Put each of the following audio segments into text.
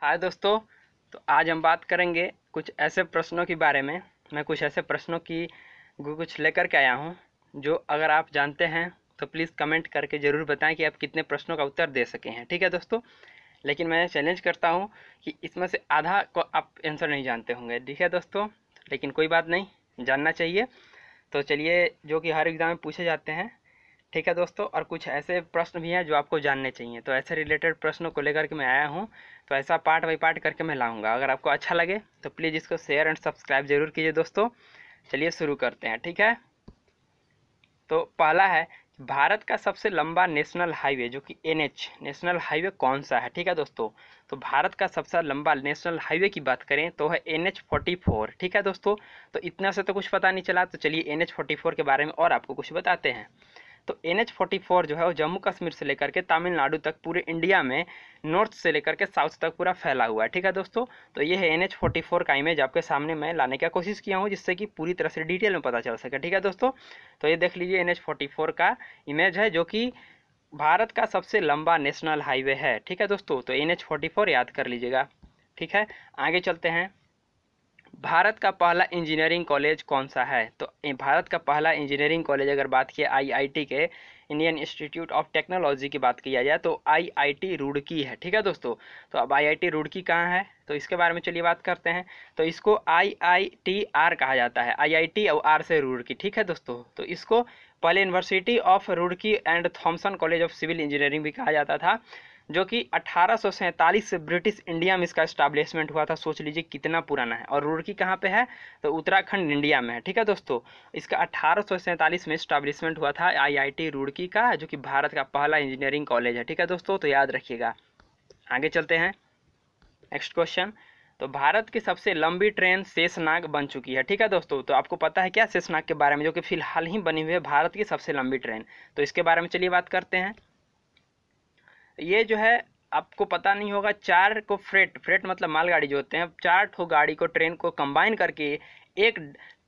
हाय दोस्तों। तो आज हम बात करेंगे कुछ ऐसे प्रश्नों के बारे में। मैं कुछ ऐसे प्रश्नों की कुछ लेकर के आया हूं जो अगर आप जानते हैं तो प्लीज़ कमेंट करके ज़रूर बताएं कि आप कितने प्रश्नों का उत्तर दे सके हैं। ठीक है दोस्तों। लेकिन मैं चैलेंज करता हूं कि इसमें से आधा को आप आंसर नहीं जानते होंगे। ठीक है दोस्तों, लेकिन कोई बात नहीं, जानना चाहिए। तो चलिए, जो कि हर एग्ज़ाम में पूछे जाते हैं। ठीक है दोस्तों, और कुछ ऐसे प्रश्न भी हैं जो आपको जानने चाहिए। तो ऐसे रिलेटेड प्रश्नों को लेकर के मैं आया हूँ। तो ऐसा पार्ट बाई पार्ट करके मैं लाऊंगा। अगर आपको अच्छा लगे तो प्लीज़ इसको शेयर एंड सब्सक्राइब जरूर कीजिए दोस्तों। चलिए शुरू करते हैं। ठीक है। तो पहला है, भारत का सबसे लंबा नेशनल हाईवे जो कि NH नेशनल हाईवे कौन सा है। ठीक है दोस्तों। तो भारत का सबसे लंबा नेशनल हाईवे की बात करें तो है NH44। ठीक है दोस्तों। तो इतना से तो कुछ पता नहीं चला, तो चलिए NH44 के बारे में और आपको कुछ बताते हैं। तो NH44 जो है वो जम्मू कश्मीर से लेकर के तमिलनाडु तक पूरे इंडिया में नॉर्थ से लेकर के साउथ तक पूरा फैला हुआ है। ठीक है दोस्तों। तो ये है NH44 का इमेज आपके सामने मैं लाने की कोशिश किया हूँ, जिससे कि पूरी तरह से डिटेल में पता चल सके। ठीक है दोस्तों। तो ये देख लीजिए, NH44 का इमेज है जो कि भारत का सबसे लंबा नेशनल हाईवे है। ठीक है दोस्तों। तो NH44 याद कर लीजिएगा। ठीक है, आगे चलते हैं। भारत का पहला इंजीनियरिंग कॉलेज कौन सा है। तो भारत का पहला इंजीनियरिंग कॉलेज अगर बात किया IIT के, इंडियन इंस्टीट्यूट ऑफ टेक्नोलॉजी की बात की जाए तो IIT रुड़की है। ठीक है दोस्तों। तो अब IIT रुड़की कहाँ है, तो इसके बारे में चलिए बात करते हैं। तो इसको IITR कहा जाता है, IIT और R से रुड़की। ठीक है दोस्तों। तो इसको पहले university of Roorkee and Thomson college of civil engineering भी कहा जाता था, जो कि 1847 से ब्रिटिश इंडिया में इसका इस्टाब्लिशमेंट हुआ था। सोच लीजिए कितना पुराना है। और रुड़की कहाँ पे है, तो उत्तराखंड इंडिया में है। ठीक है दोस्तों। इसका 1847 में इस्टाब्लिशमेंट हुआ था IIT रुड़की का, जो कि भारत का पहला इंजीनियरिंग कॉलेज है। ठीक है दोस्तों, तो याद रखिएगा। आगे चलते हैं, नेक्स्ट क्वेश्चन। तो भारत की सबसे लंबी ट्रेन शेषनाग बन चुकी है। ठीक है दोस्तों। तो आपको पता है क्या शेषनाग के बारे में, जो कि फिलहाल ही बनी हुई है भारत की सबसे लंबी ट्रेन। तो इसके बारे में चलिए बात करते हैं। ये जो है आपको पता नहीं होगा, चार को फ्रेट मतलब मालगाड़ी जो होते हैं, 4 ठो गाड़ी को, ट्रेन को कंबाइन करके एक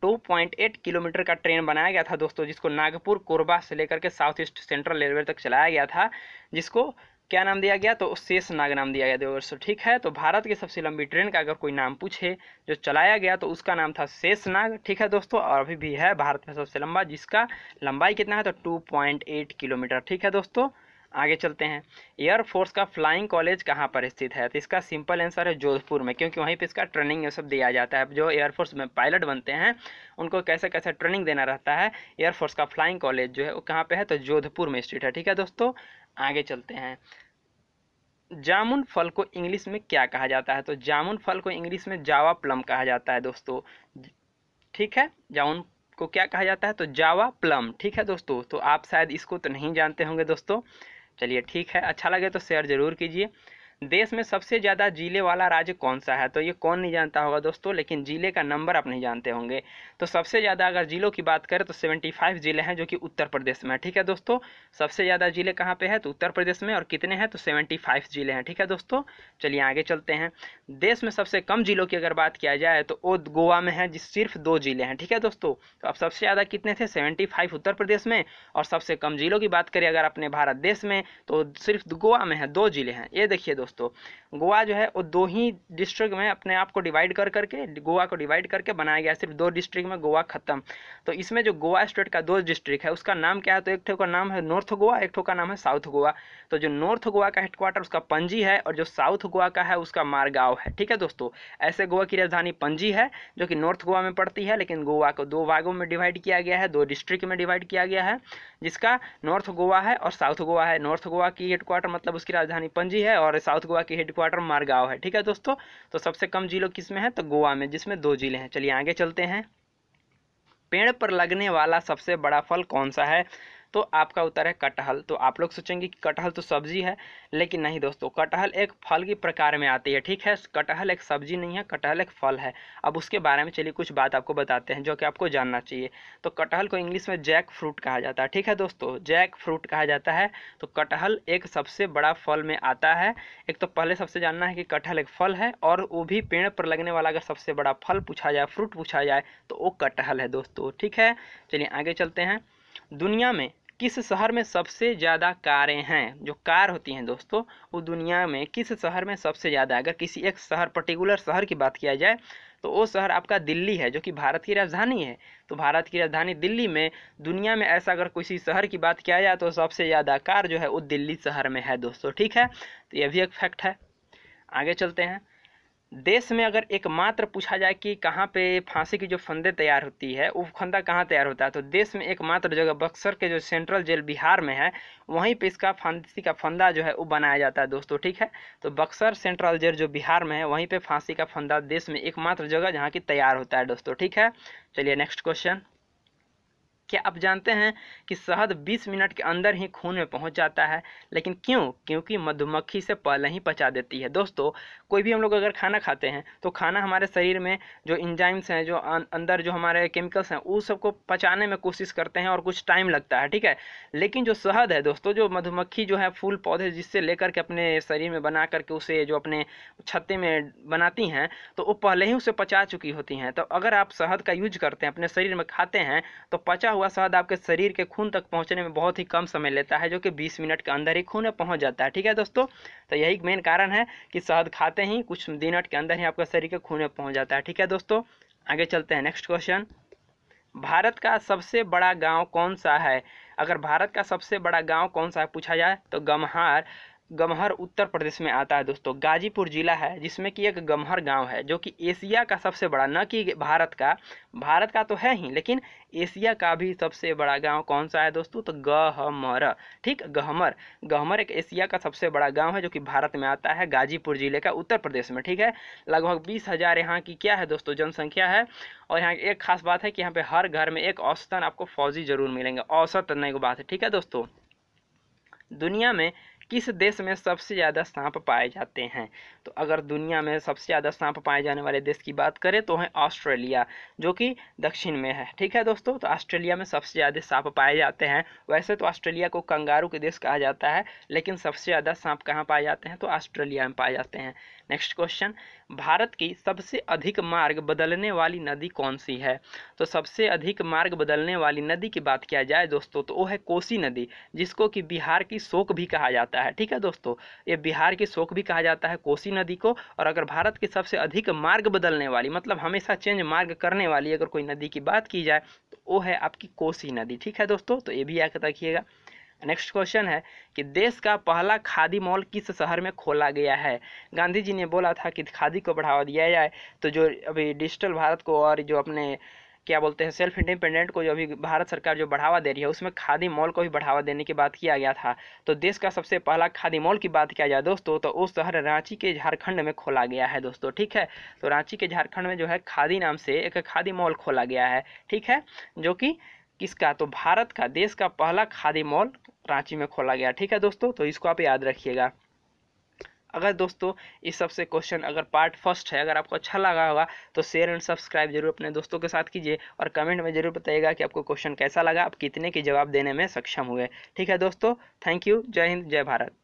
2.8 किलोमीटर का ट्रेन बनाया गया था दोस्तों, जिसको नागपुर कोरबा से लेकर के साउथ ईस्ट सेंट्रल रेलवे तक चलाया गया था, जिसको क्या नाम दिया गया, तो शेषनाग नाम दिया गया दोस्तों। ठीक है। तो भारत की सबसे लंबी ट्रेन का अगर कोई नाम पूछे जो चलाया गया तो उसका नाम था शेषनाग। ठीक है दोस्तों। और अभी भी है भारत में सबसे लंबा, जिसका लंबाई कितना है, तो 2.8 किलोमीटर। ठीक है दोस्तों। आगे चलते हैं। एयरफोर्स का फ्लाइंग कॉलेज कहाँ पर स्थित है, तो इसका सिंपल आंसर है जोधपुर में, क्योंकि वहीं पे इसका ट्रेनिंग ये सब दिया जाता है। जो एयरफोर्स में पायलट बनते हैं उनको कैसे कैसे ट्रेनिंग देना रहता है। एयरफोर्स का फ्लाइंग कॉलेज जो है वो कहाँ पे है, तो जोधपुर में स्थित है। ठीक है दोस्तों। आगे चलते हैं। जामुन फल को इंग्लिश में क्या कहा जाता है, तो जामुन फल को इंग्लिश में जावा प्लम कहा जाता है दोस्तों। ठीक है, जामुन को क्या कहा जाता है, तो जावा प्लम। ठीक है दोस्तों। तो आप शायद इसको तो नहीं जानते होंगे दोस्तों। चलिए ठीक है, अच्छा लगे तो शेयर जरूर कीजिए। देश में सबसे ज़्यादा जिले वाला राज्य कौन सा है, तो ये कौन नहीं जानता होगा दोस्तों, लेकिन जिले का नंबर आप नहीं जानते होंगे। तो सबसे ज़्यादा अगर जिलों की बात करें तो 75 जिले हैं, जो कि उत्तर प्रदेश में है। ठीक है दोस्तों। सबसे ज़्यादा जिले कहाँ पे है, तो उत्तर प्रदेश में। और कितने हैं, तो 75 जिले हैं। ठीक है दोस्तों। चलिए आगे चलते हैं। देश में सबसे कम जिलों की अगर बात किया जाए तो वो गोवा में है, जिस सिर्फ 2 जिले हैं। ठीक है दोस्तों। तो अब सबसे ज़्यादा कितने थे, 75 उत्तर प्रदेश में। और सबसे कम जिलों की बात करें अगर अपने भारत देश में, तो सिर्फ गोवा में है, 2 जिले हैं। ये देखिए दोस्तों, गोवा जो है वो 2 ही डिस्ट्रिक्ट में अपने आप को डिवाइड कर करके, गोवा को डिवाइड करके बनाया गया। सिर्फ 2 डिस्ट्रिक्ट में गोवा खत्म। तो इसमें जो गोवा स्टेट का 2 डिस्ट्रिक्ट है उसका नाम क्या है, तो एक ठो का नाम है नॉर्थ गोवा, एक ठो का नाम है साउथ गोवा। तो जो नॉर्थ गोवा का हेडक्वार्टर उसका पणजी है, और जो साउथ गोवा का है उसका मारगांव है। ठीक है दोस्तों। ऐसे गोवा की राजधानी पणजी है, जो कि नॉर्थ गोवा में पड़ती है, लेकिन गोवा को 2 भागों में डिवाइड किया गया है, 2 डिस्ट्रिक्ट में डिवाइड किया गया है, जिसका नॉर्थ गोवा है और साउथ गोवा है। नॉर्थ गोवा की हेडक्वार्टर मतलब उसकी राजधानी पणजी है, और साउथ गोवा की हेडक्वार्टर मारगांव है। ठीक है दोस्तों। तो सबसे कम जिलों किसमें है, तो गोवा में, जिसमें 2 जिले हैं। चलिए आगे चलते हैं। पेड़ पर लगने वाला सबसे बड़ा फल कौन सा है, तो आपका उत्तर है कटहल। तो आप लोग सोचेंगे कि कटहल तो सब्जी है, लेकिन नहीं दोस्तों, कटहल एक फल की प्रकार में आती है। ठीक है, कटहल एक सब्जी नहीं है, कटहल एक फल है। अब उसके बारे में चलिए कुछ बात आपको बताते हैं जो कि आपको जानना चाहिए। तो कटहल को इंग्लिश में जैक फ्रूट कहा जाता है। ठीक है दोस्तों, जैक फ्रूट कहा जाता है। तो कटहल एक सबसे बड़ा फल में आता है। एक तो पहले सबसे जानना है कि कटहल एक फल है, और वो भी पेड़ पर लगने वाला अगर सबसे बड़ा फल पूछा जाए, फ्रूट पूछा जाए, तो वो कटहल है दोस्तों। ठीक है। चलिए आगे चलते हैं। दुनिया में किस शहर में सबसे ज़्यादा कारें हैं? जो कार होती हैं दोस्तों, वो दुनिया में किस शहर में सबसे ज़्यादा? अगर किसी एक शहर, पर्टिकुलर शहर की बात किया जाए तो वो शहर आपका दिल्ली है, जो कि भारत की राजधानी है। तो भारत की राजधानी दिल्ली में दुनिया में ऐसा अगर किसी शहर की बात किया जाए तो सबसे ज़्यादा कार जो है वो दिल्ली शहर में है दोस्तों, ठीक है। तो यह भी एक फैक्ट है। आगे चलते हैं। देश में अगर एकमात्र पूछा जाए कि कहाँ पे फांसी की जो फंदे तैयार होती है, वो फंदा कहाँ तैयार होता है, तो देश में एकमात्र जगह बक्सर के जो सेंट्रल जेल बिहार में है, वहीं पे इसका फांसी का फंदा जो है वो बनाया जाता है दोस्तों, ठीक है। तो बक्सर सेंट्रल जेल जो बिहार में है, वहीं पे फांसी का फंदा देश में एकमात्र जगह जहाँ की तैयार होता है दोस्तों, ठीक है। चलिए नेक्स्ट क्वेश्चन। क्या आप जानते हैं कि शहद 20 मिनट के अंदर ही खून में पहुंच जाता है? लेकिन क्यों? क्योंकि मधुमक्खी से पहले ही पचा देती है दोस्तों। कोई भी हम लोग अगर खाना खाते हैं तो खाना हमारे शरीर में जो इंजाइम्स हैं, जो अंदर जो हमारे केमिकल्स हैं, उस सबको पचाने में कोशिश करते हैं और कुछ टाइम लगता है, ठीक है। लेकिन जो शहद है दोस्तों, जो मधुमक्खी जो है फूल पौधे जिससे लेकर के अपने शरीर में बना करके उसे जो अपने छत्ते में बनाती हैं, तो वो पहले ही उसे पचा चुकी होती हैं। तो अगर आप शहद का यूज करते हैं, अपने शरीर में खाते हैं, तो पचा हुआ शहद आपके शरीर के खून तक पहुंचने में बहुत ही कम समय लेता है, जो कि 20 मिनट के अंदर ही खून में पहुंच जाता है, ठीक है दोस्तों। तो यही मेन कारण है कि शहद खाते ही कुछ मिनट के अंदर ही आपका शरीर के खून में पहुंच जाता है, ठीक है दोस्तों। आगे चलते हैं। Next question. भारत का सबसे बड़ा गांव कौन सा है? अगर भारत का सबसे बड़ा गांव कौन सा है पूछा जाए तो गमहर उत्तर प्रदेश में आता है दोस्तों। गाजीपुर जिला है जिसमें कि एक गमहर गांव है, जो कि एशिया का सबसे बड़ा, न कि भारत का तो है ही, लेकिन एशिया का भी सबसे बड़ा गांव कौन सा है दोस्तों? तो गहमर, ठीक। गहमर एक एशिया का सबसे बड़ा गांव है, जो कि भारत में आता है, गाजीपुर जिले का, उत्तर प्रदेश में, ठीक है। लगभग 20,000 यहाँ की क्या है दोस्तों? जनसंख्या है। और यहाँ एक खास बात है कि यहाँ पे हर घर में एक औसतन आपको फौजी जरूर मिलेंगे, औसत नहीं को बात है, ठीक है दोस्तों। दुनिया में किस देश में सबसे ज़्यादा सांप पाए जाते हैं? तो अगर दुनिया में सबसे ज़्यादा सांप पाए जाने वाले देश की बात करें तो है ऑस्ट्रेलिया, जो कि दक्षिण में है, ठीक है दोस्तों। तो ऑस्ट्रेलिया में सबसे ज़्यादा सांप पाए जाते हैं। वैसे तो ऑस्ट्रेलिया को कंगारू के देश कहा जाता है, लेकिन सबसे ज़्यादा सांप कहाँ पाए जाते हैं? तो ऑस्ट्रेलिया में पाए जाते हैं। Next question. भारत की सबसे अधिक मार्ग बदलने वाली नदी कौन सी है? तो सबसे अधिक मार्ग बदलने वाली नदी की बात किया जाए दोस्तों तो वो है कोसी नदी, जिसको कि बिहार की शोक भी कहा जाता है, ठीक है दोस्तों। ये बिहार की शोक भी कहा जाता है कोसी नदी को। और अगर भारत की सबसे अधिक मार्ग बदलने वाली, मतलब हमेशा चेंज मार्ग करने वाली अगर कोई नदी की बात की जाए तो वो है आपकी कोसी नदी, ठीक है दोस्तों। तो ये भी याद रखिएगा। नेक्स्ट क्वेश्चन है कि देश का पहला खादी मॉल किस शहर में खोला गया है? गांधी जी ने बोला था कि खादी को बढ़ावा दिया जाए, तो जो अभी डिजिटल भारत को और जो अपने क्या बोलते हैं सेल्फ इंडिपेंडेंट को जो अभी भारत सरकार जो बढ़ावा दे रही है, उसमें खादी मॉल को भी बढ़ावा देने की बात किया गया था। तो देश का सबसे पहला खादी मॉल की बात किया जाए दोस्तों तो वो शहर रांची के झारखंड में खोला गया है दोस्तों, ठीक है। तो रांची के झारखंड में जो है खादी नाम से एक खादी मॉल खोला गया है, ठीक है, जो कि किसका? तो भारत का, देश का पहला खादी मॉल रांची में खोला गया, ठीक है दोस्तों। तो इसको आप याद रखिएगा। अगर दोस्तों इस सबसे क्वेश्चन अगर पार्ट फर्स्ट है, अगर आपको अच्छा लगा होगा तो शेयर एंड सब्सक्राइब जरूर अपने दोस्तों के साथ कीजिए और कमेंट में जरूर बताइएगा कि आपको क्वेश्चन कैसा लगा, आप कितने के जवाब देने में सक्षम हुए, ठीक है दोस्तों। Thank you. जय हिंद, जय भारत।